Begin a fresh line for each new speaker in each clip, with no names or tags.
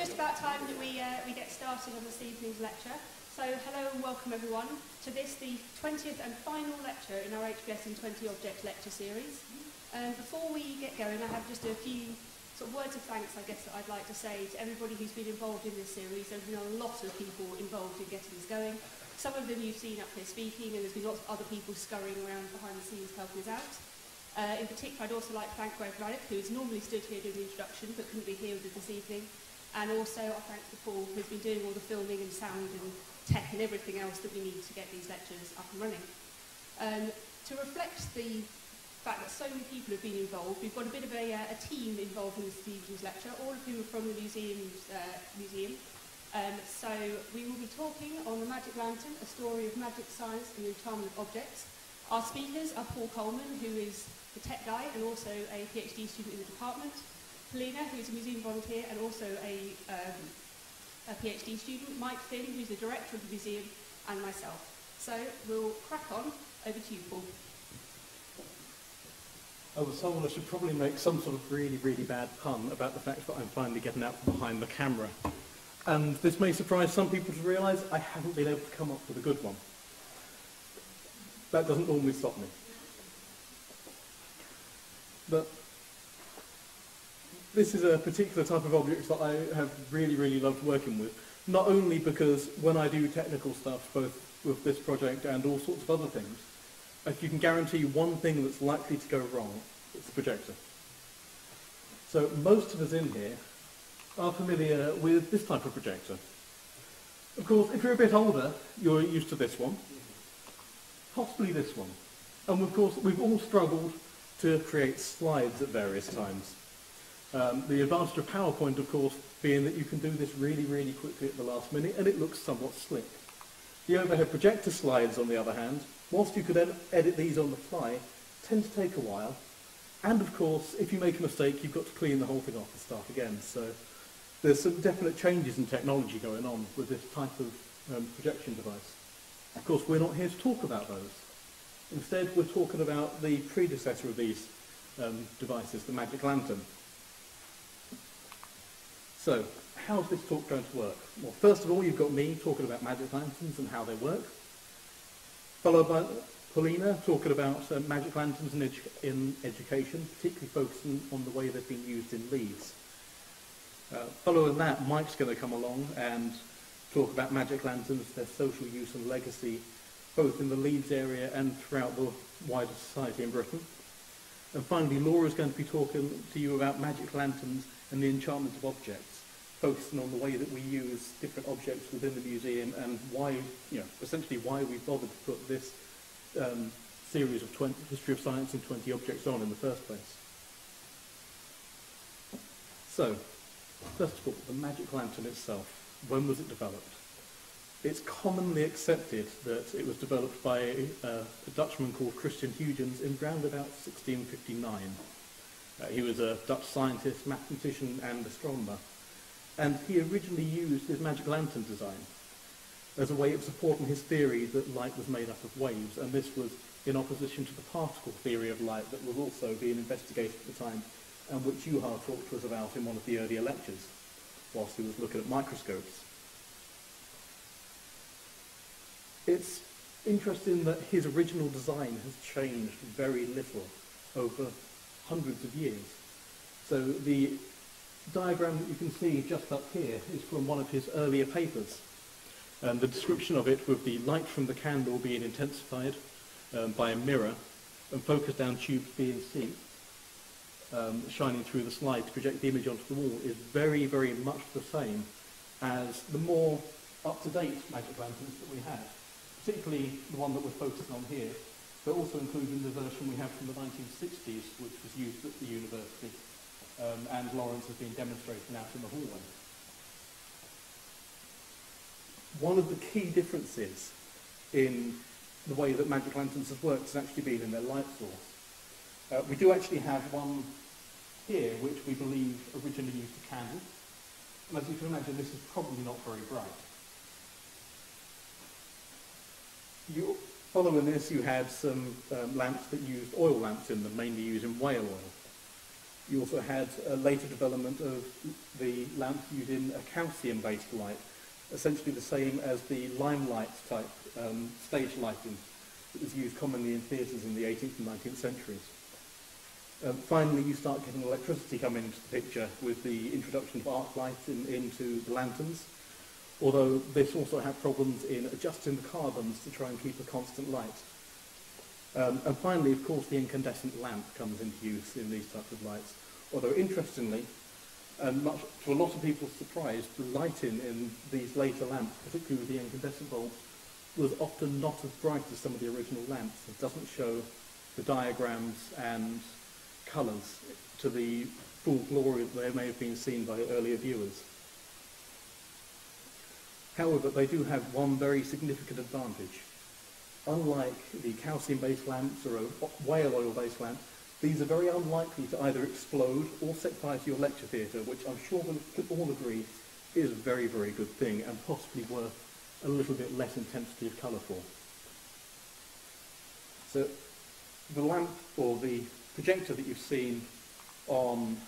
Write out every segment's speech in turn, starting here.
just about time that we get started on this evening's lecture. So hello and welcome everyone to this, the 20th and final lecture in our HBS in 20 Objects lecture series. Before we get going, I have just a few sort of words of thanks, I guess, that I'd like to say to everybody who's been involved in this series. There's been a lot of people involved in getting this going. Some of them you've seen up here speaking, and there's been lots of other people scurrying around behind the scenes helping us out. In particular, I'd also like to thank Greg Raddick, who's normally stood here doing the introduction, but couldn't be here with us this evening. And also our thanks to Paul, who's been doing all the filming and sound and tech and everything else that we need to get these lectures up and running. To reflect the fact that so many people have been involved, we've got a bit of a team involved in this evening's lecture, all of whom are from the museum. So we will be talking on The Magic Lantern, a story of magic, science and the enchantment of objects. Our speakers are Paul Coleman, who is the tech guy and also a PhD student in the department, Polina, who's a museum volunteer and also a PhD student, Mike Finn, who's the director of the museum, and myself. So we'll crack on. Over to you, Paul.
I was told I should probably make some sort of really, really bad pun about the fact that I'm finally getting out from behind the camera. And this may surprise some people to realise I haven't been able to come up with a good one. That doesn't normally stop me. But this is a particular type of object that I have really, really loved working with. Not only because when I do technical stuff, both with this project and all sorts of other things, if you can guarantee one thing that's likely to go wrong, it's the projector. So most of us in here are familiar with this type of projector. Of course, if you're a bit older, you're used to this one, possibly this one. And of course, we've all struggled to create slides at various times. The advantage of PowerPoint, of course, being that you can do this really, really quickly at the last minute, and it looks somewhat slick. The overhead projector slides, on the other hand, whilst you could edit these on the fly, tend to take a while. And of course, if you make a mistake, you've got to clean the whole thing off and start again. So there's some definite changes in technology going on with this type of projection device. Of course, we're not here to talk about those. Instead, we're talking about the predecessor of these devices, the Magic Lantern. So, how's this talk going to work? Well, first of all, you've got me talking about magic lanterns and how they work, followed by Polina talking about magic lanterns in education, particularly focusing on the way they've been used in Leeds. Following that, Mike's going to come along and talk about magic lanterns, their social use and legacy, both in the Leeds area and throughout the wider society in Britain. And finally, Laura's going to be talking to you about magic lanterns and the enchantment of objects, focusing on the way that we use different objects within the museum and why, essentially why we bothered to put this series of History of Science in 20 Objects on in the first place. So, first of all, the magic lantern itself. When was it developed? It's commonly accepted that it was developed by a Dutchman called Christian Huygens in round about 1659. He was a Dutch scientist, mathematician and astronomer, and he originally used his magic lantern design as a way of supporting his theory that light was made up of waves, and this was in opposition to the particle theory of light that was also being investigated at the time, and which Juha talked to us about in one of the earlier lectures, whilst he was looking at microscopes. It's interesting that his original design has changed very little over hundreds of years. So the diagram that you can see just up here is from one of his earlier papers. And the description of it with the light from the candle being intensified by a mirror and focused down tubes B and C shining through the slide to project the image onto the wall is very, very much the same as the more up-to-date magic lanterns that we have, particularly the one that we're focusing on here, but also including the version we have from the 1960s, which was used at the university, and Lawrence has been demonstrating out in the hallway. One of the key differences in the way that magic lanterns have worked has actually been in their light source. We do actually have one here which we believe originally used a candle, and as you can imagine, this is probably not very bright. Following this, you had some lamps that used oil lamps in them, mainly using whale oil. You also had a later development of the lamp using a calcium-based light, essentially the same as the limelight type stage lighting that was used commonly in theatres in the 18th and 19th centuries. Finally, you start getting electricity coming into the picture with the introduction of arc lights into the lanterns, although this also had problems in adjusting the carbons to try and keep a constant light. And finally, of course, the incandescent lamp comes into use in these types of lights. Although, interestingly, and much to a lot of people's surprise, the lighting in these later lamps, particularly with the incandescent bulbs, was often not as bright as some of the original lamps. It doesn't show the diagrams and colours to the full glory that they may have been seen by earlier viewers. However, they do have one very significant advantage. Unlike the calcium-based lamps or a whale oil-based lamp, these are very unlikely to either explode or set fire to your lecture theatre, which I'm sure we'll all agree is a very, very good thing and possibly worth a little bit less intensity of colour for. So the lamp or the projector that you've seen on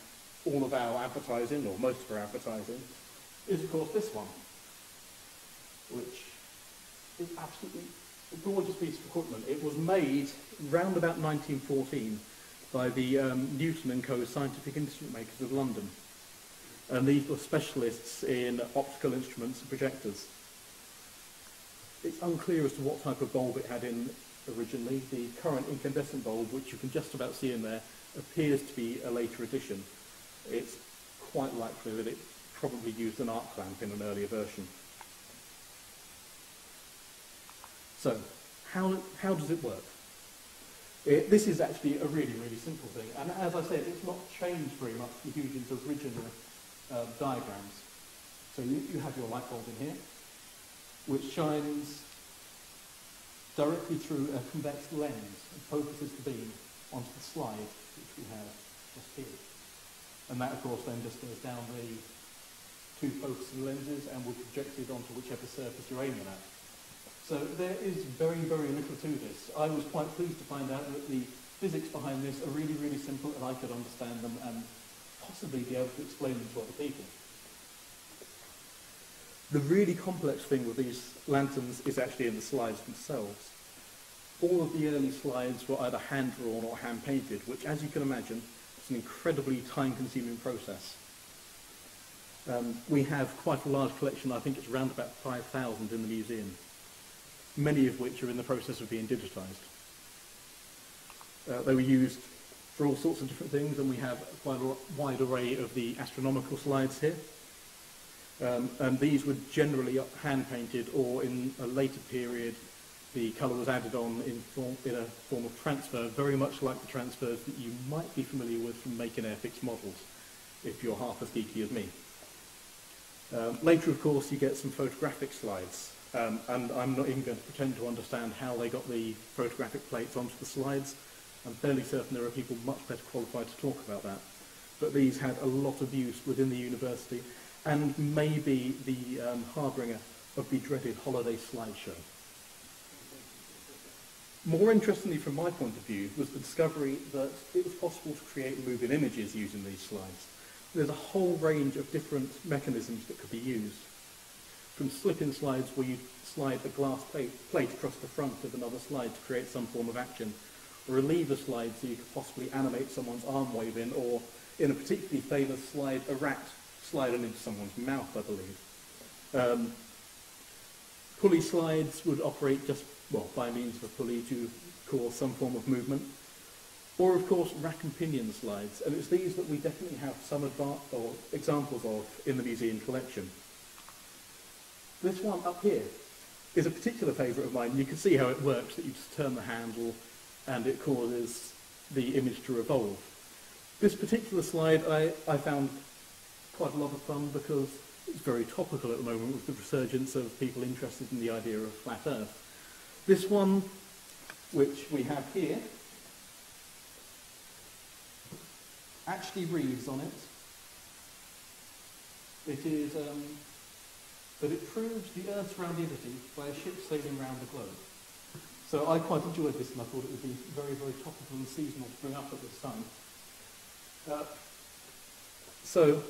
all of our advertising, or most of our advertising, is of course this one, which is absolutely a gorgeous piece of equipment. It was made round about 1914 by the Newton and Co. scientific instrument makers of London. And these were specialists in optical instruments and projectors. It's unclear as to what type of bulb it had in originally. The current incandescent bulb, which you can just about see in there, appears to be a later addition. It's quite likely that it probably used an arc lamp in an earlier version. So, how does it work? This is actually a really, really simple thing, and as I said, it's not changed very much from Huygens' original diagrams. So you have your light bulb in here, which shines directly through a convex lens and focuses the beam onto the slide, which we have just here. And that, of course, then just goes down the two focusing lenses and will project it onto whichever surface you're aiming at. So there is very, very little to this. I was quite pleased to find out that the physics behind this are really, really simple, and I could understand them and possibly be able to explain them to other people. The really complex thing with these lanterns is actually in the slides themselves. All of the early slides were either hand-drawn or hand-painted, which, as you can imagine, is an incredibly time-consuming process. We have quite a large collection. I think it's around about 5,000 in the museum, many of which are in the process of being digitised. They were used for all sorts of different things, and we have quite a wide array of the astronomical slides here. And these were generally hand-painted, or in a later period, the colour was added on in a form of transfer, very much like the transfers that you might be familiar with from making airfix models, if you're half as geeky as me. Later, of course, you get some photographic slides. And I'm not even going to pretend to understand how they got the photographic plates onto the slides. I'm fairly certain there are people much better qualified to talk about that. But these had a lot of use within the university, and maybe the harbinger of the dreaded holiday slideshow. More interestingly, from my point of view, was the discovery that it was possible to create moving images using these slides. There's a whole range of different mechanisms that could be used. From slip-in slides where you slide a glass plate across the front of another slide to create some form of action, or a lever slide so you could possibly animate someone's arm waving, or in a particularly famous slide, a rat sliding into someone's mouth, I believe. Pulley slides would operate just, well, by means of a pulley to cause some form of movement. Or, of course, rack and pinion slides, and it's these that we definitely have some examples of in the museum collection. This one up here is a particular favourite of mine. You can see how it works, that you just turn the handle and it causes the image to revolve. This particular slide I found quite a lot of fun because it's very topical at the moment with the resurgence of people interested in the idea of flat Earth. This one, which we have here, actually reads on it. It is that it proves the Earth's roundability by a ship sailing around the globe. So I quite enjoyed this, and I thought it would be very, very topical and seasonal to bring up at this time. So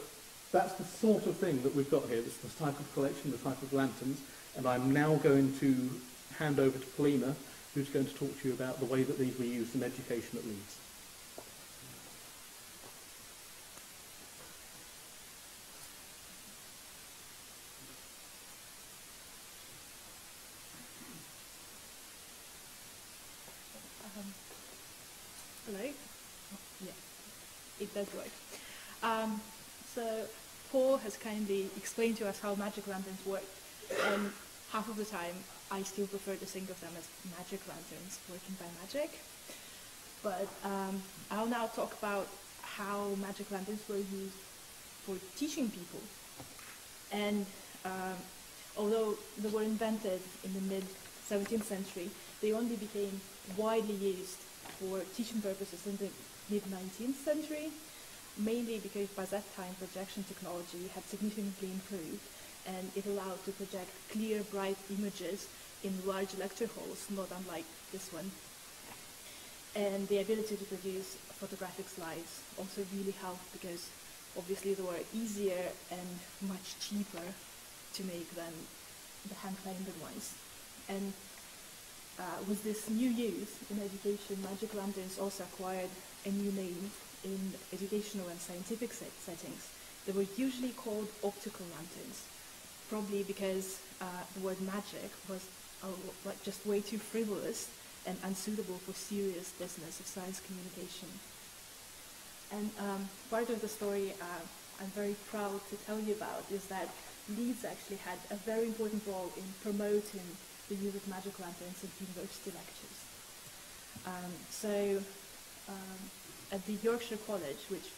that's the sort of thing that we've got here. This type of collection, the type of lanterns. And I'm now going to hand over to Polina, who's going to talk to you about the way that these were used in education at Leeds.
Hello? Yeah, it does work. So Paul has kindly explained to us how magic lanterns work, and half of the time I still prefer to think of them as magic lanterns working by magic. But I'll now talk about how magic lanterns were used for teaching people. And although they were invented in the mid-17th century, they only became widely used for teaching purposes in the mid-19th century, mainly because by that time projection technology had significantly improved and it allowed to project clear, bright images in large lecture halls, not unlike this one. And the ability to produce photographic slides also really helped because obviously they were easier and much cheaper to make than the hand-painted ones. And with this new use in education, magic lanterns also acquired a new name in educational and scientific settings. They were usually called optical lanterns, probably because the word magic was just way too frivolous and unsuitable for serious business of science communication. And part of the story I'm very proud to tell you about is that Leeds actually had a very important role in promoting the use of magic lanterns in university lectures. At the Yorkshire College, which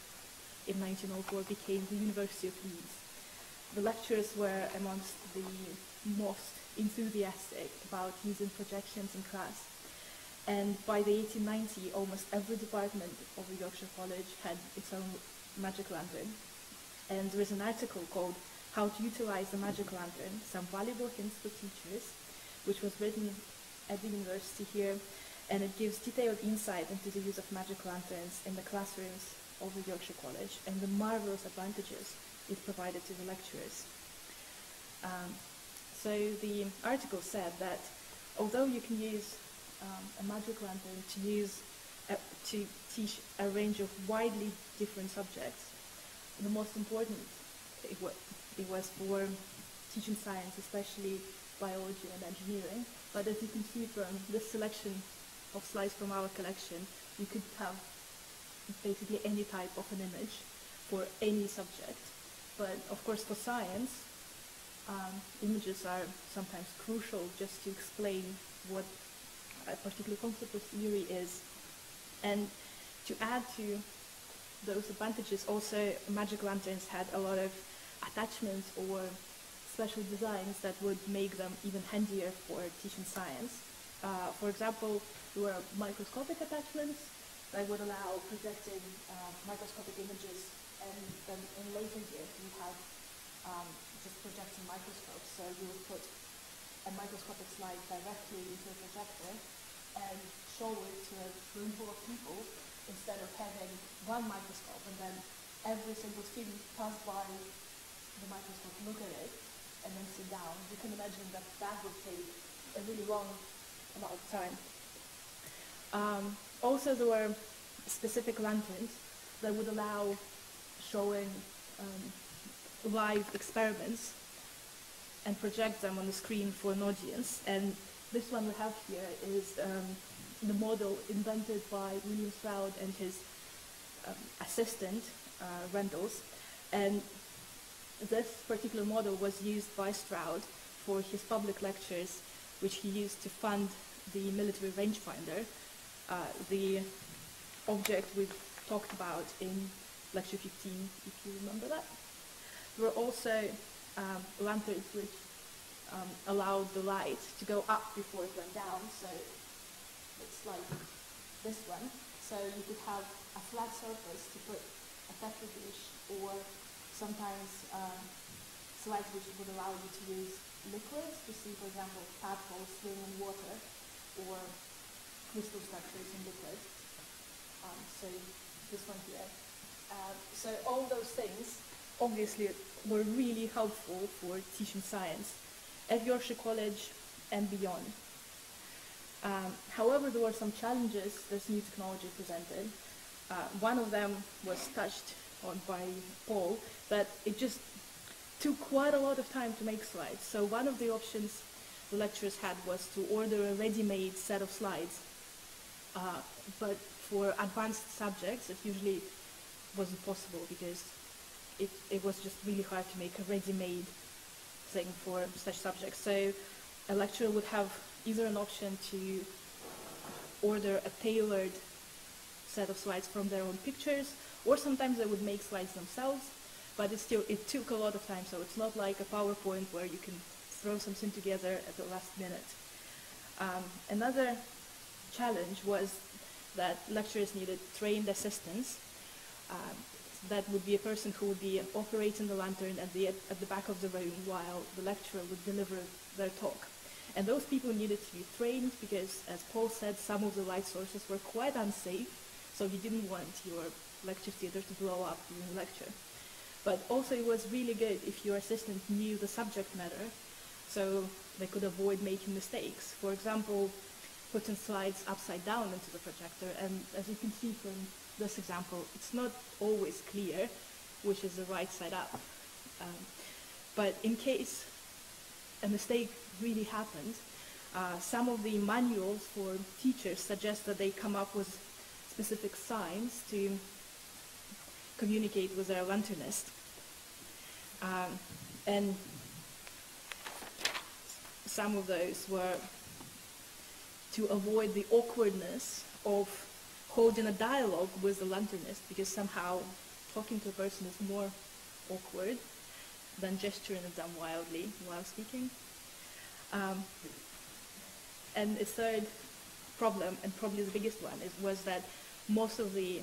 in 1904 became the University of Leeds, the lecturers were amongst the most enthusiastic about using projections in class. And by the 1890s, almost every department of the Yorkshire College had its own magic lantern. And there is an article called How to Utilize the Magic Lantern, Some Valuable Hints for Teachers, which was written at the university here, and it gives detailed insight into the use of magic lanterns in the classrooms of the Yorkshire College and the marvelous advantages it provided to the lecturers. So the article said that although you can use a magic lantern to teach a range of widely different subjects, the most important it was for teaching science, especially biology and engineering. But as you can see from this selection of slides from our collection, you could have basically any type of an image for any subject. But of course for science, images are sometimes crucial just to explain what a particular concept or theory is. And to add to those advantages, also magic lanterns had a lot of attachments or special designs that would make them even handier for teaching science. For example, there were microscopic attachments that would allow projecting microscopic images, and then in later years you have just projecting microscopes. So you would put a microscopic slide directly into a projector and show it to a room full of people instead of having one microscope and then every single student pass by the microscope, look at it, and then sit down. You can imagine that that would take a really long amount of time. Also, there were specific lanterns that would allow showing live experiments and project them on the screen for an audience. And this one we have here is the model invented by William Stroud and his assistant, Rendels. And this particular model was used by Stroud for his public lectures, which he used to fund the military rangefinder, the object we've talked about in lecture 15, if you remember that. There were also lanterns which allowed the light to go up before it went down, so it's like this one. So you could have a flat surface to put a petri dish, or sometimes slides which would allow you to use liquids to see, for example, tadpoles swimming in water, or crystal structures in liquid. So this one here. So all those things obviously were really helpful for teaching science at Yorkshire College and beyond. However, there were some challenges this new technology presented. One of them was touched on by Paul, that it just took quite a lot of time to make slides. So one of the options the lecturers had was to order a ready-made set of slides. But for advanced subjects, it usually wasn't possible because it was just really hard to make a ready-made thing for such subjects. So a lecturer would have either an option to order a tailored set of slides from their own pictures, or sometimes they would make slides themselves, but it took a lot of time, so it's not like a PowerPoint where you can throw something together at the last minute. Another challenge was that lecturers needed trained assistants. That would be a person who would be operating the lantern at the back of the room while the lecturer would deliver their talk. And those people needed to be trained because, as Paul said, some of the light sources were quite unsafe, so you didn't want your lecture theatre to blow up during the lecture. But also it was really good if your assistant knew the subject matter, so they could avoid making mistakes. For example, putting slides upside down into the projector, and as you can see from this example, it's not always clear which is the right side up. But in case a mistake really happened, some of the manuals for teachers suggest that they come up with specific signs to communicate with their lanternist. And some of those were to avoid the awkwardness of holding a dialogue with the lanternist, because somehow talking to a person is more awkward than gesturing at them wildly while speaking. And a third problem, and probably the biggest one, was that most of the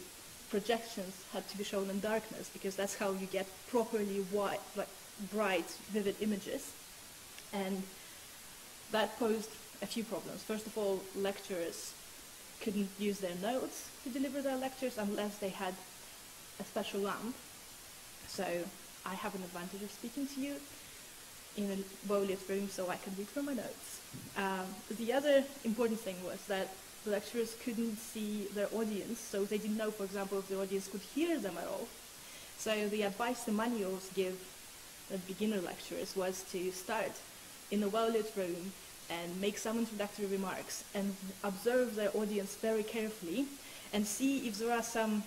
projections had to be shown in darkness, because that's how you get properly bright, vivid images. And that posed a few problems. First of all, lecturers couldn't use their notes to deliver their lectures unless they had a special lamp. So I have an advantage of speaking to you in a well-lit room, so I can read from my notes. The other important thing was that the lecturers couldn't see their audience, so they didn't know, for example, if the audience could hear them at all. So the advice the manuals give the beginner lecturers was to start in a well-lit room and make some introductory remarks and observe their audience very carefully and see if there are some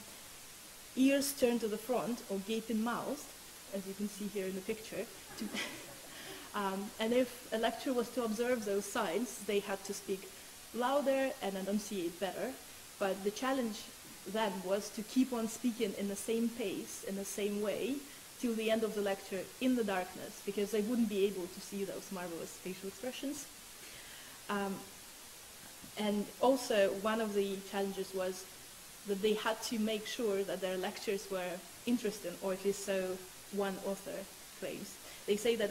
ears turned to the front or gaping mouths, as you can see here in the picture. And if a lecturer was to observe those signs, they had to speak louder and enunciate better. But the challenge then was to keep on speaking in the same pace, in the same way, till the end of the lecture in the darkness, because they wouldn't be able to see those marvelous facial expressions. And also, one of the challenges was that they had to make sure that their lectures were interesting, or at least so one author claims. They say that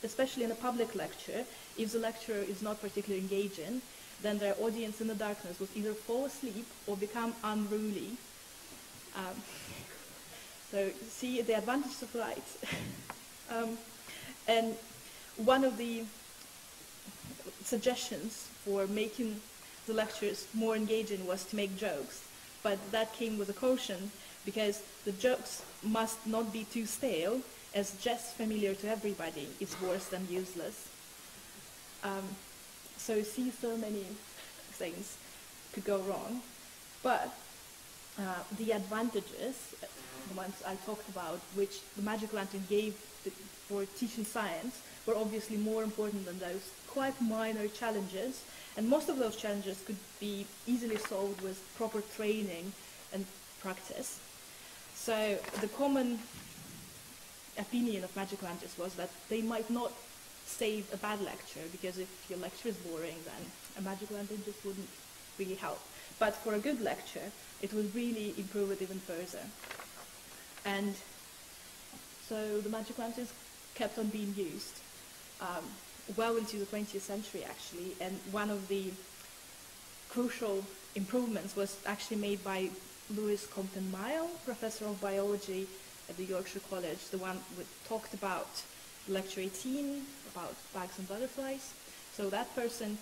especially in a public lecture, if the lecturer is not particularly engaging, then their audience in the darkness would either fall asleep or become unruly. So see the advantage of light. And one of the suggestions for making the lectures more engaging was to make jokes, but that came with a caution, because the jokes must not be too stale, as jest familiar to everybody is worse than useless. So see, so many things could go wrong, but the advantages, the ones I talked about, which the Magic Lantern gave for teaching science, were obviously more important than those quite minor challenges, and most of those challenges could be easily solved with proper training and practice. So the common opinion of Magic Lanterns was that they might not save a bad lecture, because if your lecture is boring, then a Magic Lantern just wouldn't really help. But for a good lecture, it would really improve it even further. And so the Magic Lanterns kept on being used well into the 20th century, actually, and one of the crucial improvements was actually made by Lewis Compton-Mile, professor of biology at the Yorkshire College, the one who talked about lecture 18, about bugs and butterflies. So that person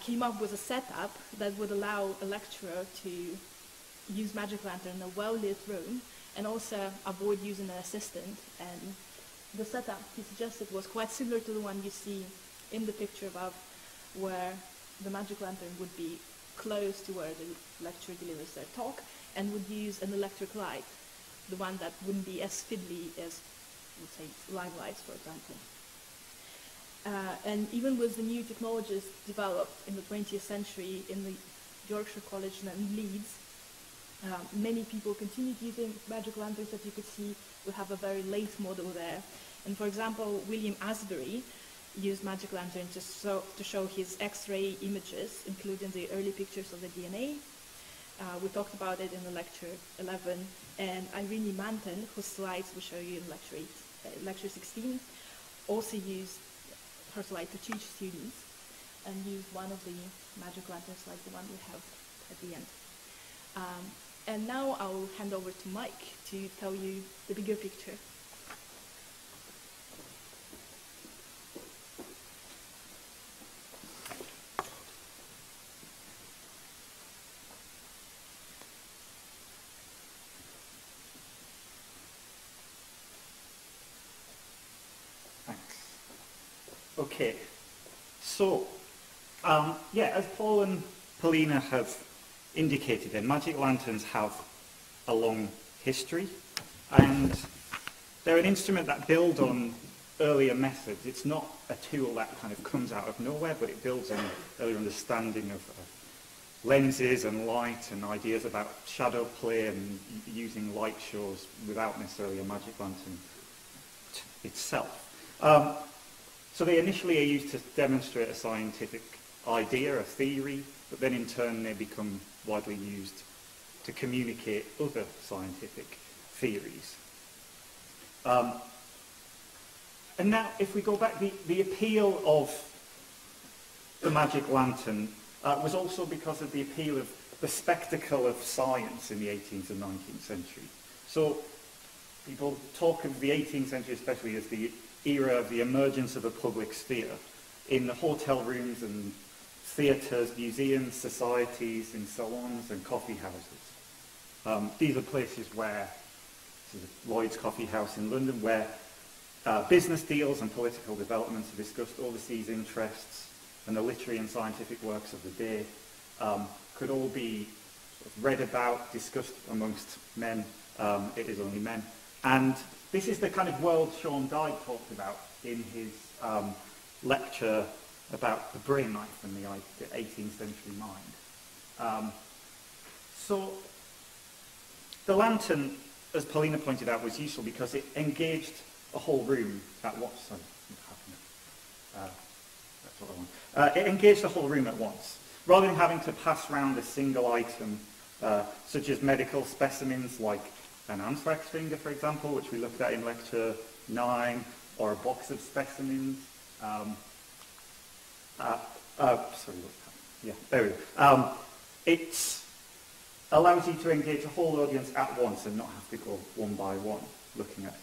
came up with a setup that would allow a lecturer to use magic lantern in a well-lit room and also avoid using an assistant. And the setup he suggested was quite similar to the one you see in the picture above, where the magic lantern would be close to where the lecturer delivers their talk and would use an electric light, the one that wouldn't be as fiddly as, let's say, live lights, for example. And even with the new technologies developed in the 20th century in the Yorkshire College and Leeds, many people continued using magic lanterns. That you could see, we have a very late model there. And for example, William Asbury used magic lantern to show his X-ray images, including the early pictures of the DNA. We talked about it in the lecture 11, and Irene Manton, whose slides we show you in lecture 16, also used her slide to teach students and used one of the magic lanterns like the one we have at the end. And now I'll hand over to Mike to tell you the bigger picture.
Okay, so, yeah, as Paul and Polina have indicated, then magic lanterns have a long history, and they're an instrument that builds on earlier methods. It's not a tool that kind of comes out of nowhere, but it builds on earlier understanding of lenses and light and ideas about shadow play and using light shows without necessarily a magic lantern itself. So they initially are used to demonstrate a scientific idea, a theory, but then in turn they become widely used to communicate other scientific theories. And now, if we go back, the appeal of the magic lantern was also because of the appeal of the spectacle of science in the 18th and 19th century. So people talk of the 18th century especially as the era of the emergence of a public sphere in the hotel rooms and theatres, museums, societies, in salons and coffee houses. These are places where, this is Lloyd's Coffee House in London, where business deals and political developments are discussed, overseas interests, and the literary and scientific works of the day could all be sort of read about, discussed amongst men. It is only men. And this is the kind of world Sean Dye talked about in his lecture about the brain knife and the 18th century mind. So the lantern, as Polina pointed out, was useful because it engaged a whole room at once. Sorry, that's what I want. It engaged the whole room at once. Rather than having to pass around a single item, such as medical specimens like an anthrax finger, for example, which we looked at in lecture 9, or a box of specimens. It allows you to engage a whole audience at once and not have to go one by one looking at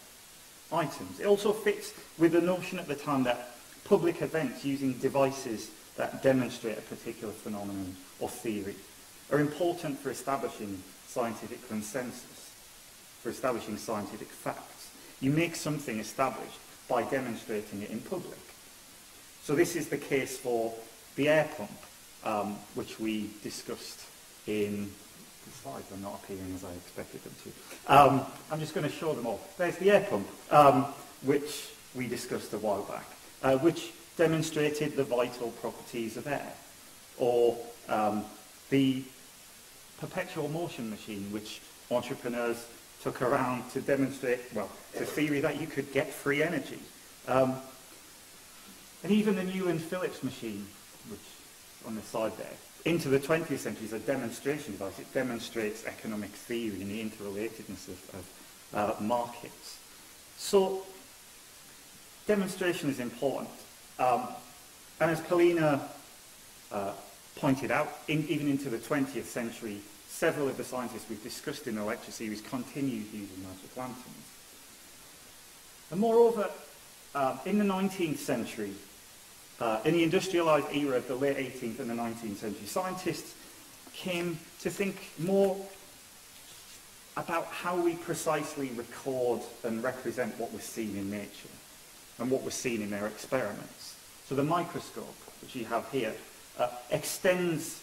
items. It also fits with the notion at the time that public events using devices that demonstrate a particular phenomenon or theory are important for establishing scientific consensus, for establishing scientific facts. You make something established by demonstrating it in public. So this is the case for the air pump, which we discussed in the slides. Are not appearing as I expected them to. I'm just going to show them all. There's the air pump, which we discussed a while back, which demonstrated the vital properties of air, or the perpetual motion machine, which entrepreneurs took around to demonstrate, well, the theory that you could get free energy. And even the Newland Phillips machine, which on the side there, into the 20th century is a demonstration device. It demonstrates economic theory and the interrelatedness of markets. So demonstration is important. And as Polina pointed out, even into the 20th century, several of the scientists we've discussed in the lecture series continued using magic lanterns. And moreover, in the 19th century, in the industrialised era of the late 18th and the 19th century, scientists came to think more about how we precisely record and represent what was seen in nature and what was seen in their experiments. So the microscope, which you have here, extends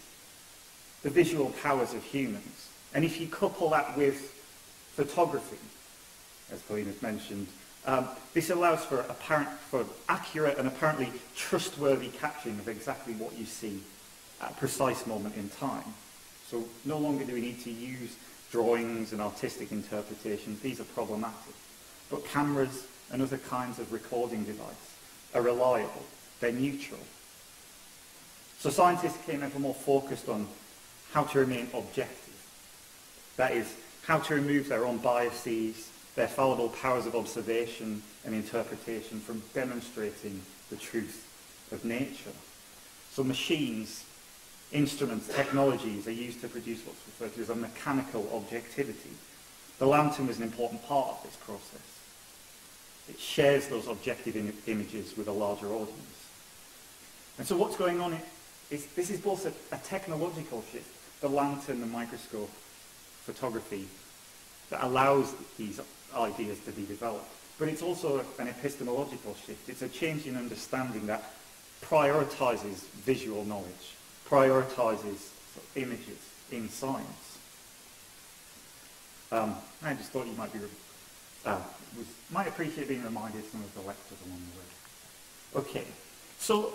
the visual powers of humans. And if you couple that with photography, as Polina's mentioned, this allows for accurate and apparently trustworthy capturing of exactly what you see at a precise moment in time. So no longer do we need to use drawings and artistic interpretations. These are problematic. But cameras and other kinds of recording device are reliable. They're neutral. So scientists became ever more focused on how to remain objective. That is, how to remove their own biases, their fallible powers of observation and interpretation from demonstrating the truth of nature. So machines, instruments, technologies are used to produce what's referred to as a mechanical objectivity. The lantern was an important part of this process. It shares those objective images with a larger audience. And so what's going on is this is both a technological shift, the lantern, the microscope, photography, that allows these ideas to be developed. But it's also an epistemological shift. It's a change in understanding that prioritises visual knowledge, prioritises images in science. I just thought you might appreciate being reminded of some of the lectures along the way. Okay, so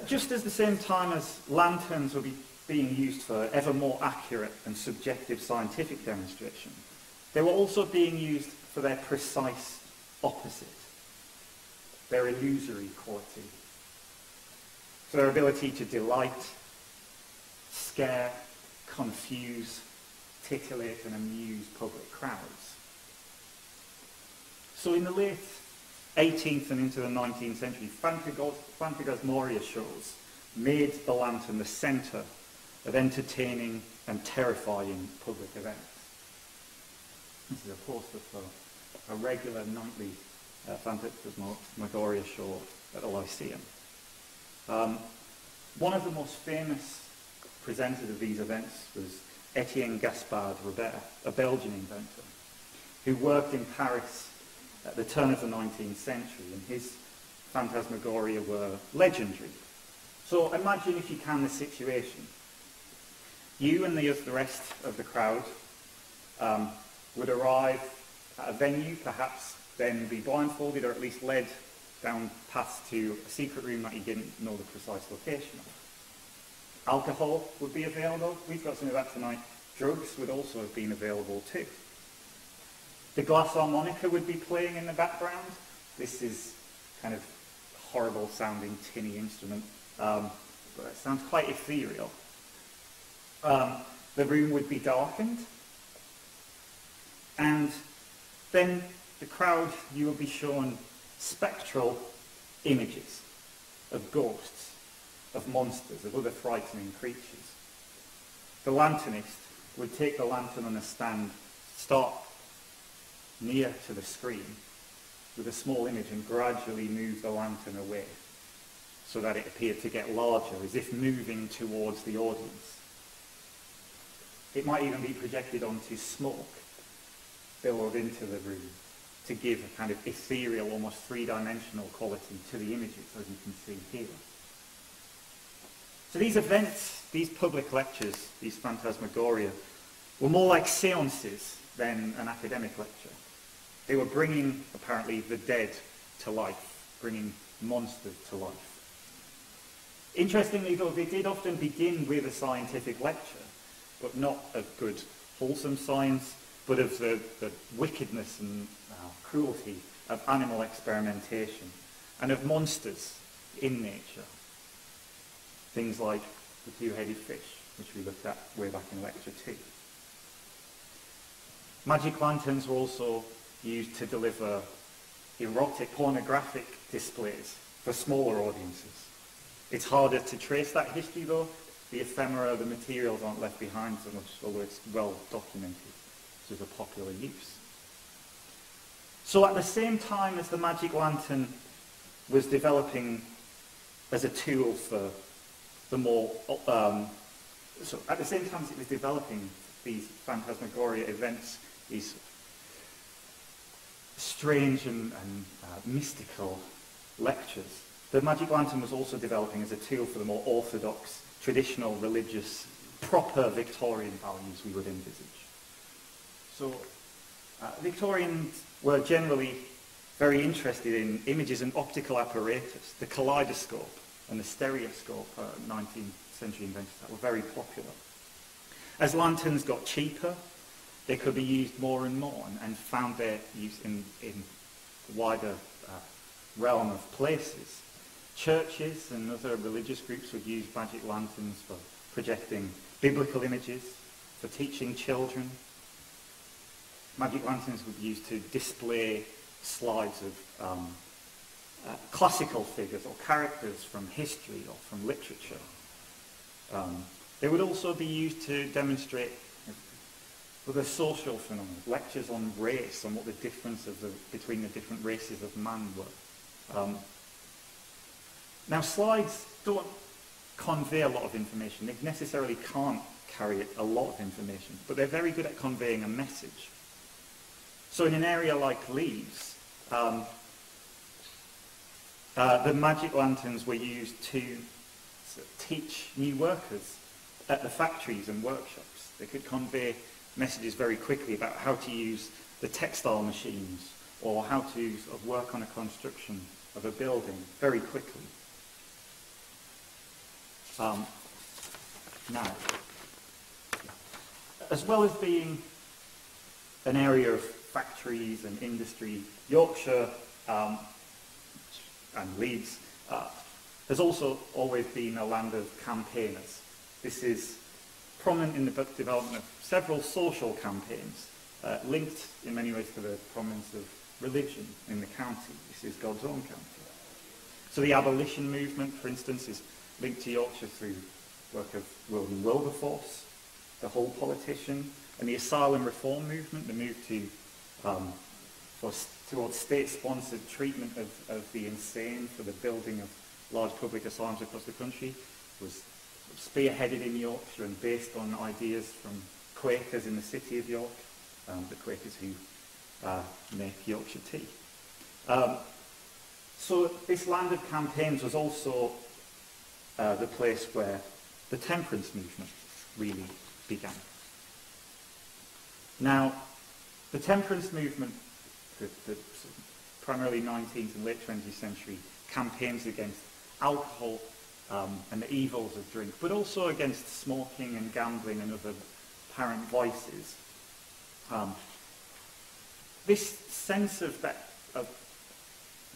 just as the same time as lanterns will be being used for ever more accurate and subjective scientific demonstration, they were also being used for their precise opposite, their illusory quality, for their ability to delight, scare, confuse, titillate and amuse public crowds. So in the late 18th and into the 19th century, phantasmagoria shows made the lantern the centre of entertaining and terrifying public events. This is a poster for a regular nightly phantasmagoria show at the Lyceum. One of the most famous presenters of these events was Etienne Gaspard Robert, a Belgian inventor, who worked in Paris at the turn of the 19th century, and his phantasmagoria were legendary. So imagine, if you can, the situation. You and the rest of the crowd would arrive at a venue, perhaps then be blindfolded or at least led down paths to a secret room that you didn't know the precise location of. Alcohol would be available. We've got some of that tonight. Drugs would also have been available too. The glass harmonica would be playing in the background. This is kind of horrible sounding tinny instrument, but it sounds quite ethereal. The room would be darkened, and then the crowd, you will be shown spectral images of ghosts, of monsters, of other frightening creatures. The lanternist would take the lantern on a stand, start near to the screen with a small image and gradually move the lantern away so that it appeared to get larger, as if moving towards the audience. It might even be projected onto smoke, billowed into the room, to give a kind of ethereal, almost three-dimensional quality to the images, as you can see here. So these events, these public lectures, these phantasmagoria, were more like seances than an academic lecture. They were bringing, apparently, the dead to life, bringing monsters to life. Interestingly, though, they did often begin with a scientific lecture, but not of good, wholesome science, but of the wickedness and cruelty of animal experimentation and of monsters in nature. Things like the two-headed fish, which we looked at way back in lecture 2. Magic lanterns were also used to deliver erotic, pornographic displays for smaller audiences. It's harder to trace that history, though. the ephemera, the materials aren't left behind so much, although it's well documented as a popular use. So at the same time as the magic lantern was developing as a tool for the more, so at the same time as it was developing these phantasmagoria events, these strange and mystical lectures, the magic lantern was also developing as a tool for the more orthodox, traditional, religious, proper Victorian values we would envisage. So Victorians were generally very interested in images and optical apparatus. The kaleidoscope and the stereoscope, 19th century inventions, that were very popular. As lanterns got cheaper, they could be used more and more and found their use in the wider realm of places. Churches and other religious groups would use magic lanterns for projecting biblical images, for teaching children. Magic lanterns would be used to display slides of classical figures or characters from history or from literature. They would also be used to demonstrate other social phenomena, lectures on race, on what the difference between the different races of man were. Now, slides don't convey a lot of information. They necessarily can't carry a lot of information, but they're very good at conveying a message. So in an area like Leeds, the magic lanterns were used to teach new workers at the factories and workshops. They could convey messages very quickly about how to use the textile machines or how to sort of work on a construction of a building very quickly. Now, as well as being an area of factories and industry, Yorkshire and Leeds has also always been a land of campaigners. This is prominent in the development of several social campaigns, linked in many ways to the prominence of religion in the county. This is God's own county. So the abolition movement, for instance, is linked to Yorkshire through work of Wilberforce, the Hull politician, and the asylum reform movement, the move towards state-sponsored treatment of the insane for the building of large public asylums across the country, was spearheaded in Yorkshire and based on ideas from Quakers in the city of York, the Quakers who make Yorkshire tea. So this land of campaigns was also the place where the temperance movement really began. Now, the temperance movement, the primarily 19th and late 20th century campaigns against alcohol and the evils of drink, but also against smoking and gambling and other apparent vices. This sense of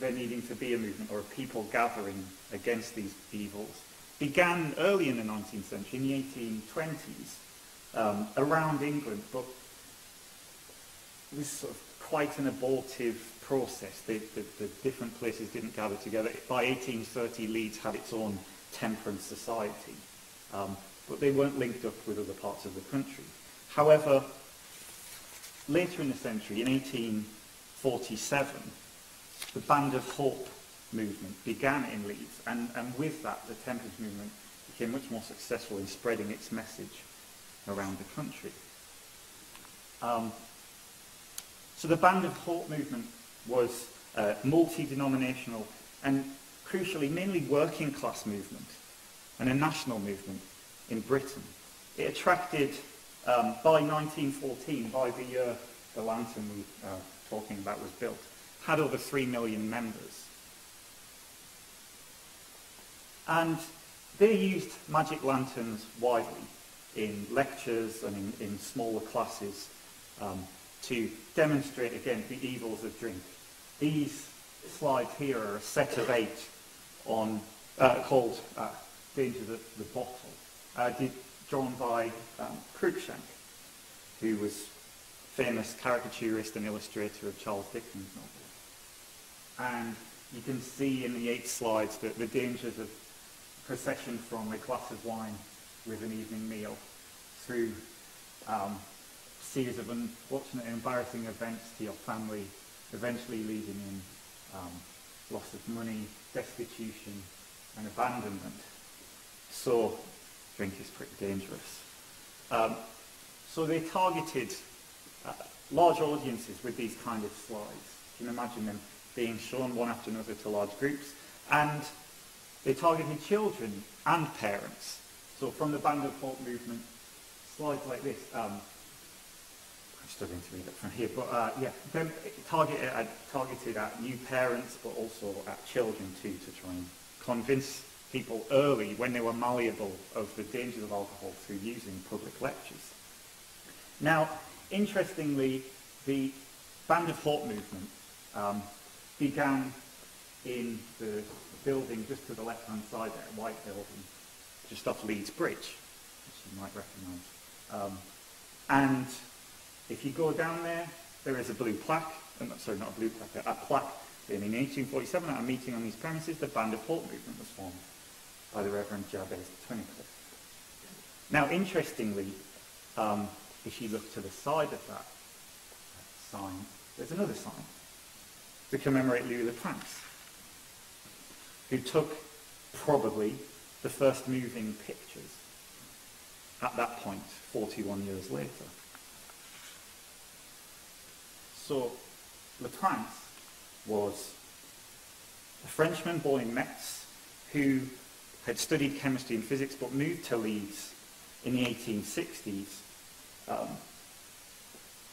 there needing to be a movement or a people gathering against these evils began early in the 19th century, in the 1820s, around England, but it was sort of quite an abortive process. The different places didn't gather together. By 1830, Leeds had its own temperance society, but they weren't linked up with other parts of the country. However, later in the century, in 1847, the Band of Hope movement began in Leeds, and with that, the temperance movement became much more successful in spreading its message around the country. So the Band of Hope movement was a multi-denominational and, crucially, mainly working class movement and a national movement in Britain. It attracted, by 1914, by the year the lantern we are talking about was built, had over 3 million members. And they used magic lanterns widely in lectures and in smaller classes to demonstrate, again, the evils of drink. These slides here are a set of 8 on, called Dangers of the Bottle, drawn by Cruikshank, who was famous caricaturist and illustrator of Charles Dickens' novels. And you can see in the 8 slides that the dangers of procession from a glass of wine with an evening meal through series of unfortunate and embarrassing events to your family, eventually leading in loss of money, destitution and abandonment. So drink is pretty dangerous. So they targeted large audiences with these kind of slides. You can imagine them being shown one after another to large groups. And they targeted children and parents. So from the Band of Hope movement, slides like this, I'm struggling to read it from here, but yeah, them targeted at new parents, but also at children too, to try and convince people early, when they were malleable, of the dangers of alcohol through using public lectures. Now, interestingly, the Band of Hope movement began in the building just to the left-hand side there, a white building, just off Leeds Bridge, which you might recognise. And if you go down there, there is a blue plaque, sorry, not a blue plaque, a plaque. And in 1847, at a meeting on these premises, the Band of Hope movement was formed by the Reverend Jabez Tunnicliffe. Now, interestingly, if you look to the side of that sign, there's another sign to commemorate Louis Leprance, who took probably the first moving pictures at that point, 41 years later. So, Leprance was a Frenchman born in Metz who had studied chemistry and physics but moved to Leeds in the 1860s,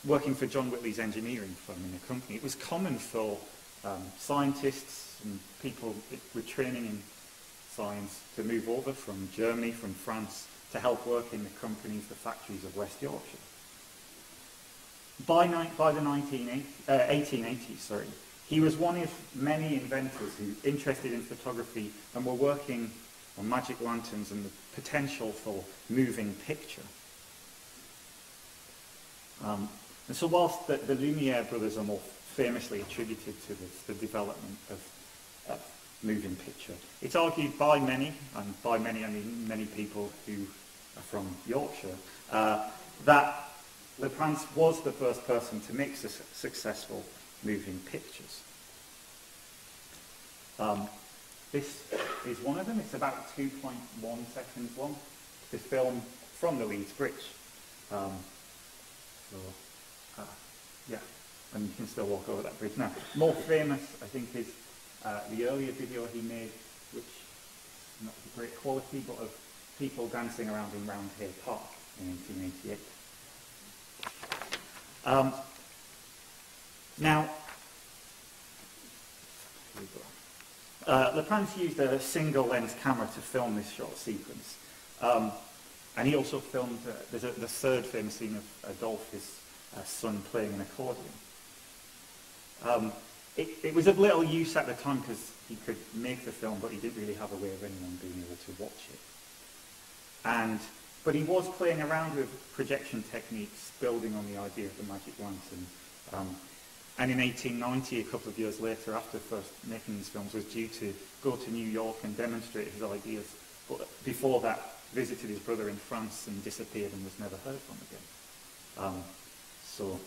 working for John Whitley's engineering firm in a company. It was common for scientists and people with training in science to move over from Germany, from France, to help work in the companies, the factories of West Yorkshire. By the 1880s, he was one of many inventors who were interested in photography and were working on magic lanterns and the potential for moving picture. And so whilst the Lumiere brothers are more famously attributed to the development of moving picture, it's argued by many, and by many I mean many people who are from Yorkshire, that Leprance was the first person to make successful moving pictures. This is one of them. It's about 2.1 seconds long. It's filmed from the Leeds Bridge. Yeah, and you can still walk over that bridge now. More famous, I think, is the earlier video he made, which is not of great quality, but of people dancing around in Roundhay Park in 1888. Now, Leprance used a single lens camera to film this short sequence. And he also filmed, there's the third famous scene of Adolphe, his son, playing an accordion. It was of little use at the time because he could make the film, but he didn't really have a way of anyone being able to watch it. But he was playing around with projection techniques, building on the idea of the magic lantern. And in 1890, a couple of years later, after first making these films, was due to go to New York and demonstrate his ideas. But before that, visited his brother in France and disappeared and was never heard from again. So,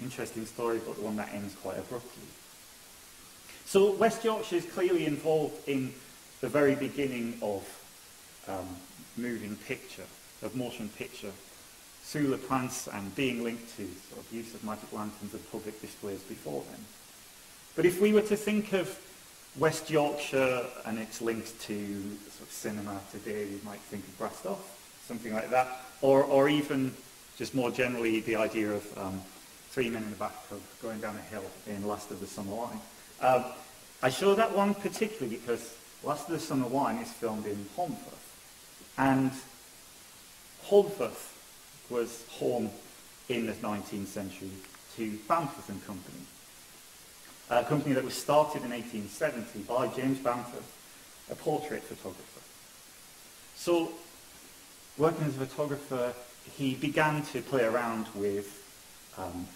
interesting story, but one that ends quite abruptly. So West Yorkshire is clearly involved in the very beginning of moving picture, of motion picture, through Leprance and being linked to sort of use of magic lanterns and public displays before then. But if we were to think of West Yorkshire and its links to sort of cinema today, we might think of Brastoff, something like that, or even just more generally the idea of three men in the bathtub going down a hill in Last of the Summer Wine. I show that one particularly because Last of the Summer Wine is filmed in Holmfirth, and Holmfirth was home in the 19th century to Bamforth and Company, a company that was started in 1870 by James Bamforth, a portrait photographer. So, working as a photographer, he began to play around with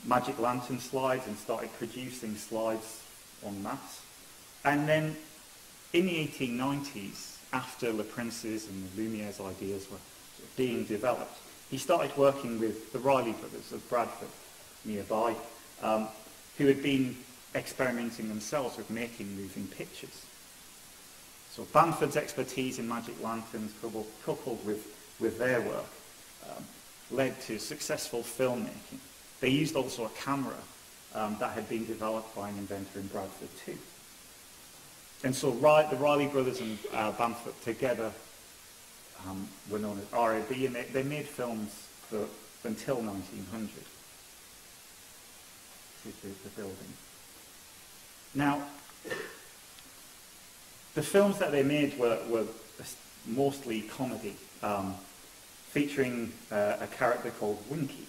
magic lantern slides and started producing slides en masse. And then, in the 1890s, after Le Prince's and the Lumiere's ideas were being developed, he started working with the Riley brothers of Bradford nearby, who had been experimenting themselves with making moving pictures. So Bamford's expertise in magic lanterns, coupled with their work, led to successful filmmaking. They used also a camera that had been developed by an inventor in Bradford too. And so the Riley brothers and Bamford together were known as RAB, and they made films until 1900. This is the building. Now, the films that they made were mostly comedy, featuring a character called Winky,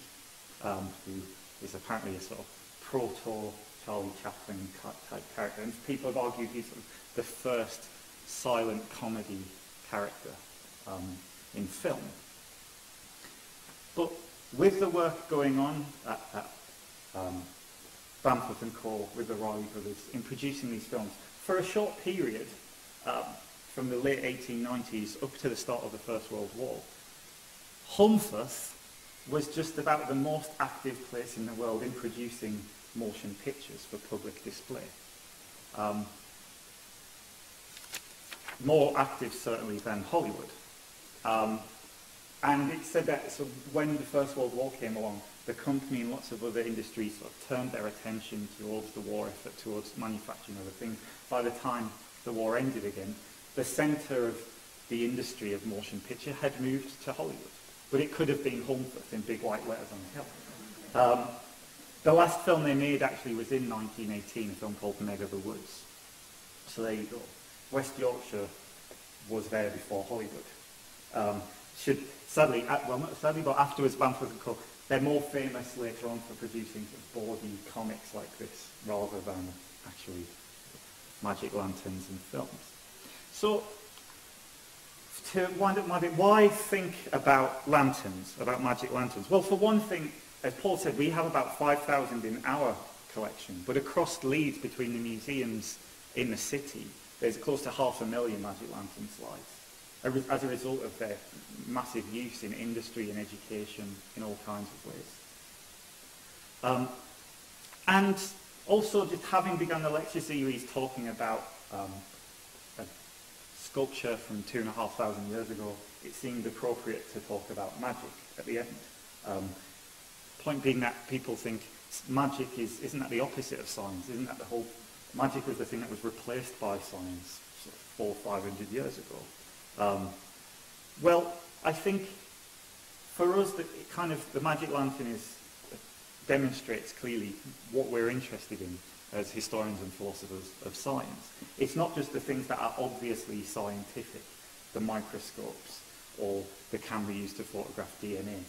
who is apparently a sort of proto-Charlie Chaplin type character. And people have argued he's the first silent comedy character in film. But with the work going on at Bamford and Co. with the Riley brothers in producing these films, for a short period, from the late 1890s up to the start of the First World War, Holmfirth was just about the most active place in the world in producing motion pictures for public display. More active, certainly, than Hollywood. And it said that when the First World War came along, the company and lots of other industries sort of turned their attention towards the war effort, towards manufacturing other things. By the time the war ended again, the centre of the industry of motion picture had moved to Hollywood. But it could have been Holmfirth in big white letters on the hill. The last film they made actually was in 1918, a film called Meg of the Woods. So there you go. West Yorkshire was there before Hollywood. Sadly, well not sadly, but afterwards Bamford and Co. They're more famous later on for producing sort of bawdy comics like this, rather than actually magic lanterns and films. So, to wind up my bit, why think about lanterns, about magic lanterns? Well, for one thing, as Paul said, we have about 5,000 in our collection, but across Leeds, between the museums in the city, there's close to 500,000 magic lantern slides, as a result of their massive use in industry and education in all kinds of ways. And also, just having begun the lecture series talking about a sculpture from 2,500 years ago, it seemed appropriate to talk about magic at the end. Point being that people think magic isn't that the opposite of science? Isn't that the whole... Magic was the thing that was replaced by science sort of 400 or 500 years ago. Well, I think for us, the magic lantern demonstrates clearly what we're interested in as historians and philosophers of science. It's not just the things that are obviously scientific, the microscopes or the camera used to photograph DNA,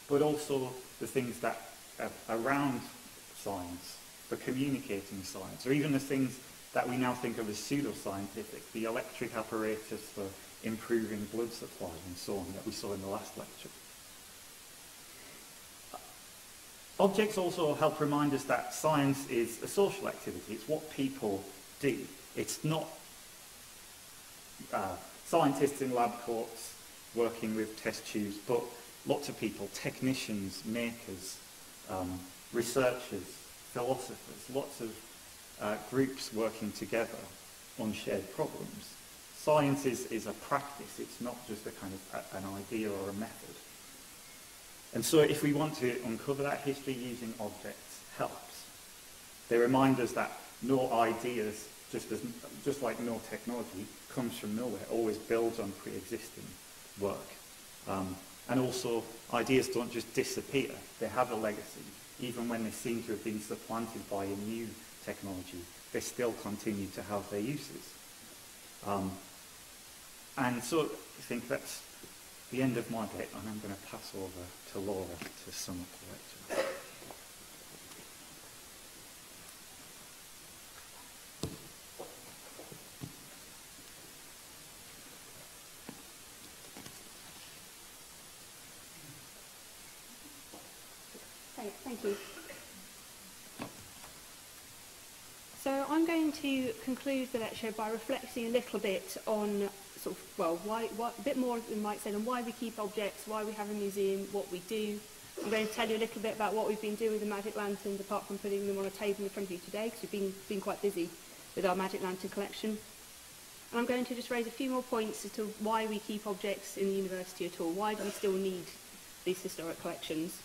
but also the things that are around science, for communicating science, or even the things that we now think of as pseudoscientific, the electric apparatus for improving blood supply and so on that we saw in the last lecture. Objects also help remind us that science is a social activity. It's what people do. It's not scientists in lab coats working with test tubes, but lots of people, technicians, makers, researchers, philosophers, lots of groups working together on shared problems. Science is a practice. It's not just a kind of an idea or a method. And so if we want to uncover that history, using objects helps. They remind us that no ideas, just like no technology, comes from nowhere, always builds on pre-existing work. And also, ideas don't just disappear. They have a legacy. Even when they seem to have been supplanted by a new technology, they still continue to have their uses. And so I think that's the end of my bit, and I'm going to pass over to Laura to sum up the lecture.
Thank you. So I'm going to conclude the lecture by reflecting a little bit on sort of, well, a bit more than Mike said on why we keep objects, why we have a museum, what we do. I'm going to tell you a little bit about what we've been doing with the magic lanterns, apart from putting them on a table in front of you today, because we've been quite busy with our magic lantern collection. And I'm going to just raise a few more points as to why we keep objects in the university at all. Why do we still need these historic collections?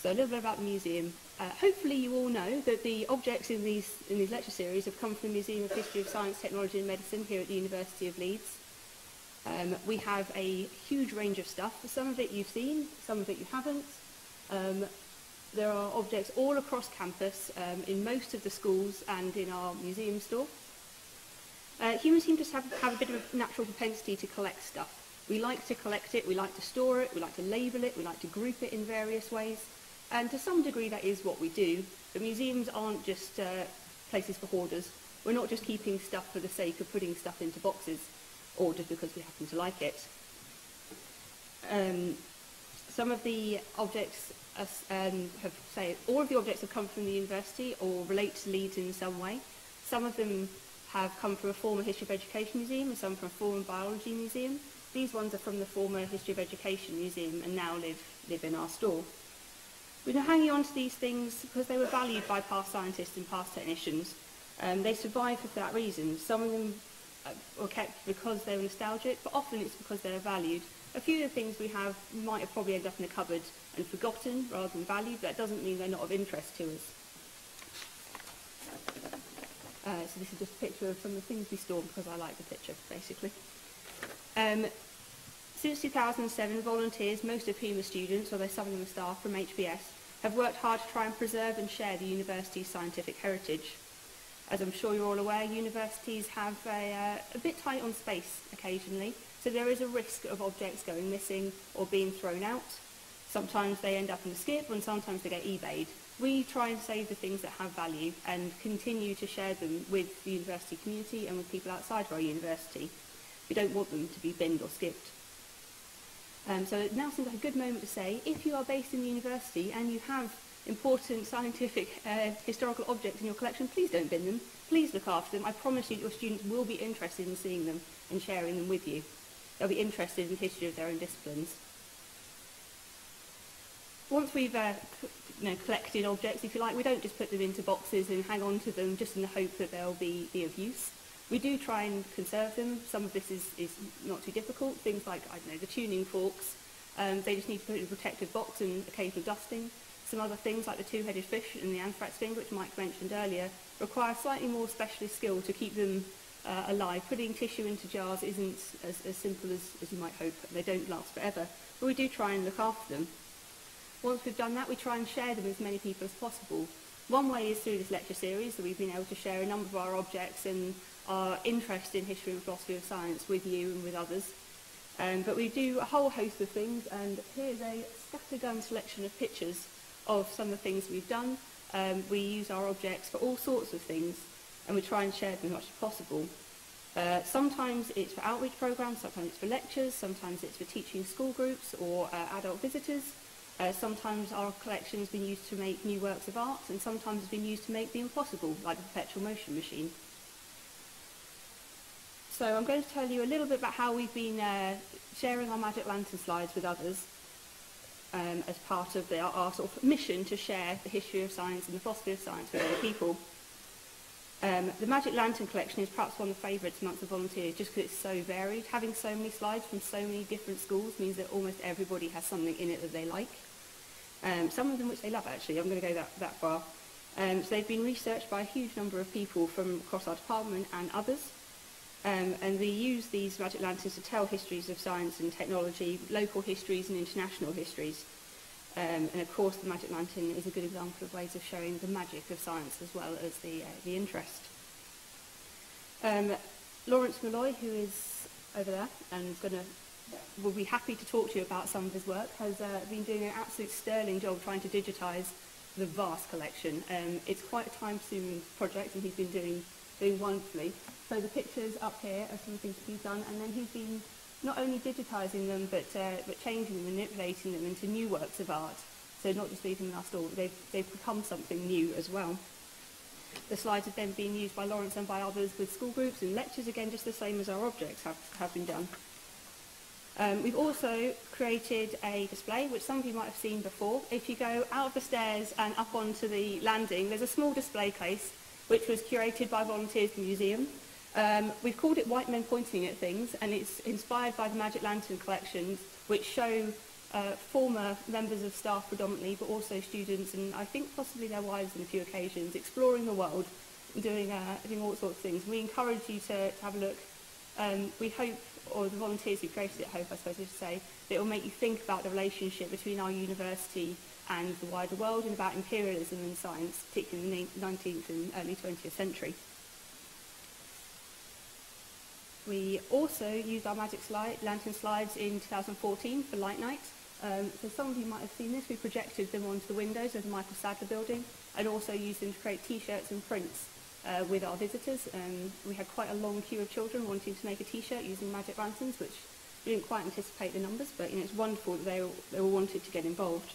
So a little bit about the museum. Hopefully you all know that the objects in these lecture series have come from the Museum of History of Science, Technology and Medicine here at the University of Leeds. We have a huge range of stuff. Some of it you've seen, some of it you haven't. There are objects all across campus, in most of the schools and in our museum store. Humans seem to have a bit of a natural propensity to collect stuff. We like to collect it, we like to store it, we like to label it, we like to group it in various ways. And to some degree that is what we do. The museums aren't just places for hoarders. We're not just keeping stuff for the sake of putting stuff into boxes, or just because we happen to like it. Some of the objects all of the objects have come from the university or relate to Leeds in some way. Some of them have come from a former History of Education museum and some from a former biology museum. These ones are from the former History of Education museum and now live in our store. We've been hanging on to these things because they were valued by past scientists and past technicians. They survive for that reason. Some of them were kept because they were nostalgic, but often it's because they're valued. A few of the things we have might have probably ended up in a cupboard and forgotten rather than valued, but that doesn't mean they're not of interest to us. So this is just a picture of some of the things we store because I like the picture, basically. Since 2007, volunteers, most of whom are students, although some of them are staff from HBS, have worked hard to try and preserve and share the university's scientific heritage. As I'm sure you're all aware, universities have a bit tight on space occasionally, so there is a risk of objects going missing or being thrown out. Sometimes they end up in the skip and sometimes they get eBayed. We try and save the things that have value and continue to share them with the university community and with people outside of our university. We don't want them to be binned or skipped. So it now seems like a good moment to say, if you are based in the university and you have important scientific historical objects in your collection, please don't bin them. Please look after them. I promise you your students will be interested in seeing them and sharing them with you. They'll be interested in the history of their own disciplines. Once we've collected objects, if you like, we don't just put them into boxes and hang on to them just in the hope that they'll be of use. We do try and conserve them. Some of this is not too difficult. Things like, I don't know, the tuning forks, they just need to put in a protected box and occasional dusting. Some other things like the two-headed fish and the anthrax finger, which Mike mentioned earlier, require slightly more specialist skill to keep them alive. Putting tissue into jars isn't as simple as you might hope. They don't last forever, but we do try and look after them. Once we've done that, we try and share them with as many people as possible. One way is through this lecture series, that we've been able to share a number of our objects and our interest in history and philosophy of science with you and with others. But we do a whole host of things, and here's a scattergun selection of pictures of some of the things we've done. We use our objects for all sorts of things, and we try and share them as much as possible. Sometimes it's for outreach programs, sometimes it's for lectures, sometimes it's for teaching school groups or adult visitors. Sometimes our collection has been used to make new works of art, and sometimes it's been used to make the impossible, like the perpetual motion machine. So I'm going to tell you a little bit about how we've been sharing our magic lantern slides with others as part of our sort of mission to share the history of science and the philosophy of science with other people. The magic lantern collection is perhaps one of the favourites amongst the volunteers just because it's so varied. Having so many slides from so many different schools means that almost everybody has something in it that they like. Some of them which they love, actually. I'm going to go that far. So they've been researched by a huge number of people from across our department and others. And we use these magic lanterns to tell histories of science and technology, local histories and international histories. And of course the magic lantern is a good example of ways of showing the magic of science as well as the interest. Lawrence Malloy, who is over there and will be happy to talk to you about some of his work, has been doing an absolute sterling job trying to digitise the vast collection. It's quite a time-consuming project, and he's been doing wonderfully. So the pictures up here are some of the things he's done, and then he's been not only digitising them, but changing them, manipulating them into new works of art. So not just leaving them in our store, but they've become something new as well. The slides have then been used by Lawrence and by others with school groups and lectures, again just the same as our objects have been done. We've also created a display, which some of you might have seen before. If you go out of the stairs and up onto the landing, there's a small display case, which was curated by volunteers in the museum. We've called it White Men Pointing at Things, and it's inspired by the Magic Lantern collections, which show former members of staff predominantly, but also students, and I think possibly their wives on a few occasions, exploring the world and doing all sorts of things. We encourage you to have a look. We hope, or the volunteers who created it hope, I suppose I should say, that it will make you think about the relationship between our university and the wider world, and about imperialism in science, particularly in the 19th and early 20th century. We also used our Magic Lantern slides in 2014 for Light Night. So some of you might have seen this. We projected them onto the windows of the Michael Sadler building, and also used them to create t-shirts and prints with our visitors. We had quite a long queue of children wanting to make a t-shirt using Magic Lanterns, which we didn't quite anticipate the numbers, but it's wonderful that they all wanted to get involved.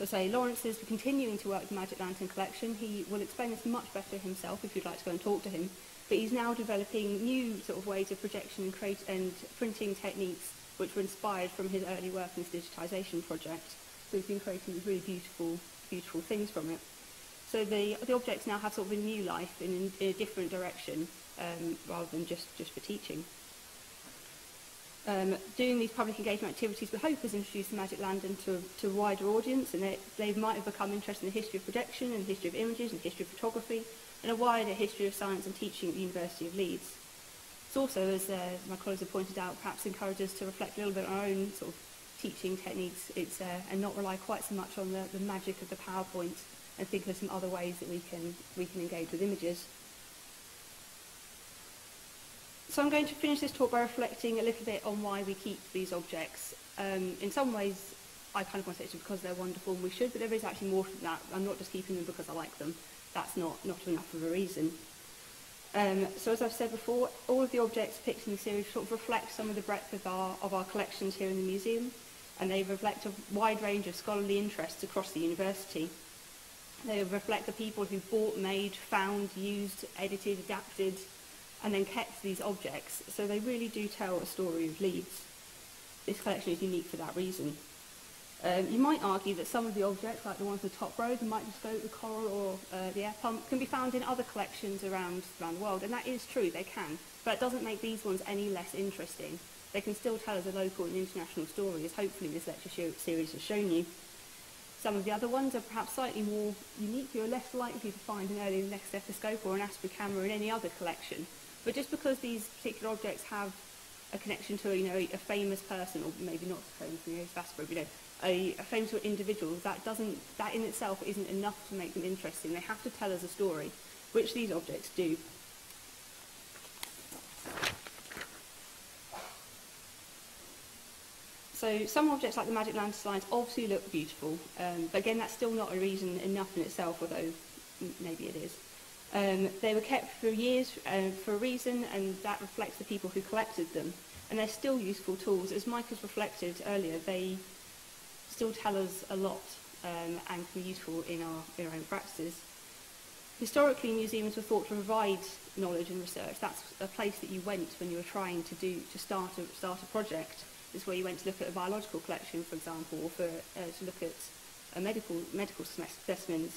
So Lawrence is continuing to work with the Magic Lantern collection. He will explain this much better himself if you'd like to go and talk to him. But he's now developing new sort of ways of projection and printing techniques which were inspired from his early work in this digitisation project. So he's been creating these really beautiful things from it. So the objects now have sort of a new life in a different direction, rather than just for teaching. Doing these public engagement activities, we hope, has introduced the Magic Lantern to a wider audience, and they might have become interested in the history of projection and the history of images and the history of photography, and a wider history of science and teaching at the University of Leeds. It's also, as my colleagues have pointed out, perhaps encouraged us to reflect a little bit on our own sort of teaching techniques, and not rely quite so much on the magic of the PowerPoint, and think of some other ways that we can engage with images. So I'm going to finish this talk by reflecting a little bit on why we keep these objects. In some ways, I kind of want to say it's because they're wonderful and we should, but there is actually more than that. I'm not just keeping them because I like them. That's not enough of a reason. So as I've said before, all of the objects picked in the series sort of reflect some of the breadth of our collections here in the museum, and they reflect a wide range of scholarly interests across the university. They reflect the people who bought, made, found, used, edited, adapted, and then kept these objects. So they really do tell a story of Leeds. This collection is unique for that reason. You might argue that some of the objects, like the ones in the top row, the microscope, the coral, or the air pump, can be found in other collections around the world, and that is true, they can, but it doesn't make these ones any less interesting. They can still tell us a local and international story, as hopefully this lecture series has shown you. Some of the other ones are perhaps slightly more unique. You're less likely to find an early Next stethoscope or an Asper camera in any other collection, but just because these particular objects have a connection to a famous person, or maybe not famous, Asper, a famous individual, that in itself isn't enough to make them interesting. They have to tell us a story, which these objects do. So some objects like the Magic Lantern slides obviously look beautiful, but again that's still not a reason enough in itself, although maybe it is. They were kept for years for a reason, and that reflects the people who collected them. And they're still useful tools. As Mike has reflected earlier, they still tell us a lot and can be useful in our own practices. Historically, museums were thought to provide knowledge and research. That's a place that you went when you were trying to start a project. It's where you went to look at a biological collection, for example, or to look at medical specimens.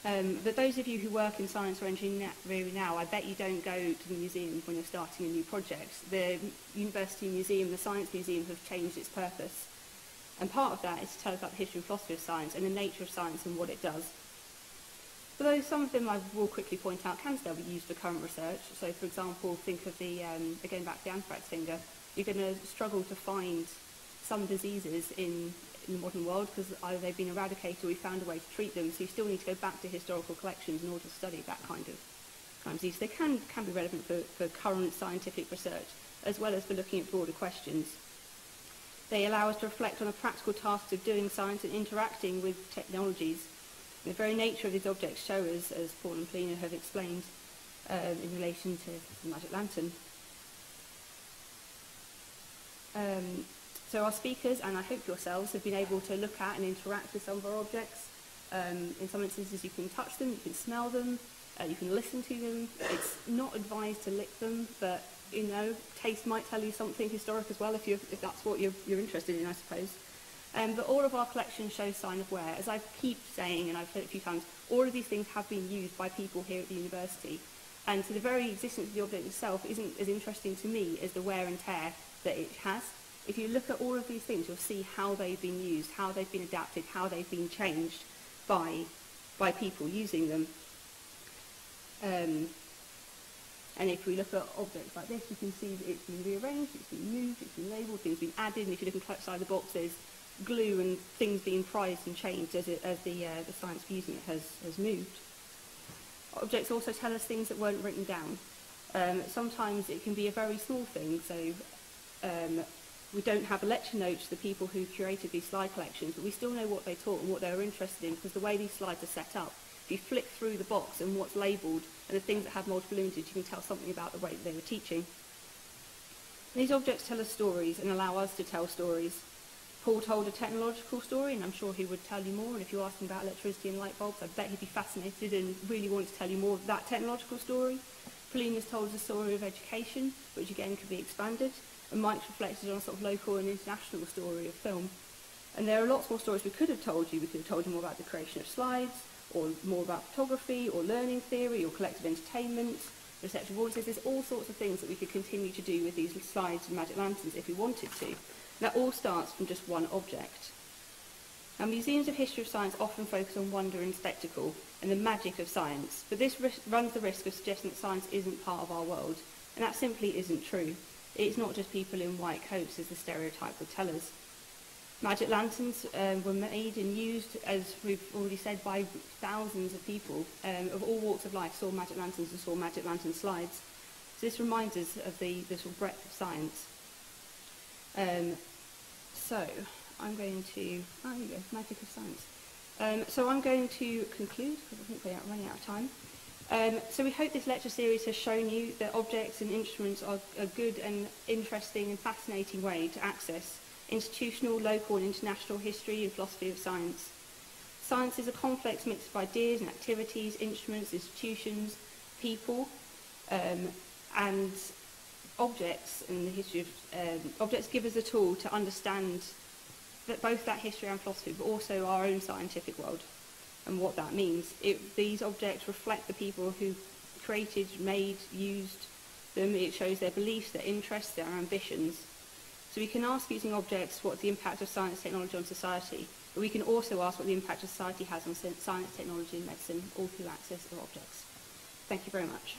But those of you who work in science or engineering now, I bet you don't go to the museum when you're starting a new project. The university museum, the science museum, have changed its purpose. And part of that is to tell us about the history and philosophy of science and the nature of science and what it does. Although some of them, I will quickly point out, can still be used for current research. So, for example, think of again back to the anthrax finger. You're going to struggle to find some diseases in the modern world because either they've been eradicated or we found a way to treat them, so you still need to go back to historical collections in order to study that kind of disease. They can be relevant for current scientific research, as well as for looking at broader questions. They allow us to reflect on the practical tasks of doing science and interacting with technologies. The very nature of these objects show us, as Paul and Polina have explained, in relation to the Magic Lantern. So our speakers, and I hope yourselves, have been able to look at and interact with some of our objects. In some instances you can touch them, you can smell them, you can listen to them. It's not advised to lick them, but you know, taste might tell you something historic as well if that's what you're interested in, I suppose. But all of our collections show sign of wear. As I keep saying, and I've said it a few times, all of these things have been used by people here at the university. And so the very existence of the object itself isn't as interesting to me as the wear and tear that it has. If you look at all of these things, you'll see how they've been used, how they've been adapted, how they've been changed by people using them. And if we look at objects like this, you can see that it's been rearranged, it's been moved, it's been labelled, things been added, and if you look inside the box, there's glue and things being prized and changed as the science for using it has moved. Objects also tell us things that weren't written down. Sometimes it can be a very small thing, so we don't have a lecture note to the people who curated these slide collections, but we still know what they taught and what they were interested in, because the way these slides are set up, if you flick through the box and what's labelled and the things that have multiple images, you can tell something about the way that they were teaching. These objects tell us stories and allow us to tell stories. Paul told a technological story, and I'm sure he would tell you more, and if you asked him about electricity and light bulbs, I bet he'd be fascinated and really want to tell you more of that technological story. Polina's told us a story of education, which again could be expanded, and Mike's reflected on a sort of local and international story of film. And there are lots more stories we could have told you. We could have told you more about the creation of slides, or more about photography, or learning theory, or collective entertainment, receptive audiences. There's all sorts of things that we could continue to do with these slides and magic lanterns if we wanted to. That all starts from just one object. Now, museums of history of science often focus on wonder and spectacle and the magic of science, but this runs the risk of suggesting that science isn't part of our world, and that simply isn't true. It's not just people in white coats, as the stereotype would tell us. Magic lanterns were made and used, as we've already said, by thousands of people of all walks of life saw magic lanterns and saw magic lantern slides. So this reminds us of the sort of breadth of science. So I'm going to, oh, here you go, magic of science. So I'm going to conclude, because I think we're running out of time. So we hope this lecture series has shown you that objects and instruments are a good and interesting and fascinating way to access institutional, local and international history and philosophy of science. Science is a complex mix of ideas and activities, instruments, institutions, people, and objects in the history of objects give us a tool to understand that both that history and philosophy, but also our own scientific world and what that means. These objects reflect the people who created, made, used them. It shows their beliefs, their interests, their ambitions. So we can ask using objects what's the impact of science technology on society, but we can also ask what the impact of society has on science, technology and medicine, all through access of objects. Thank you very much.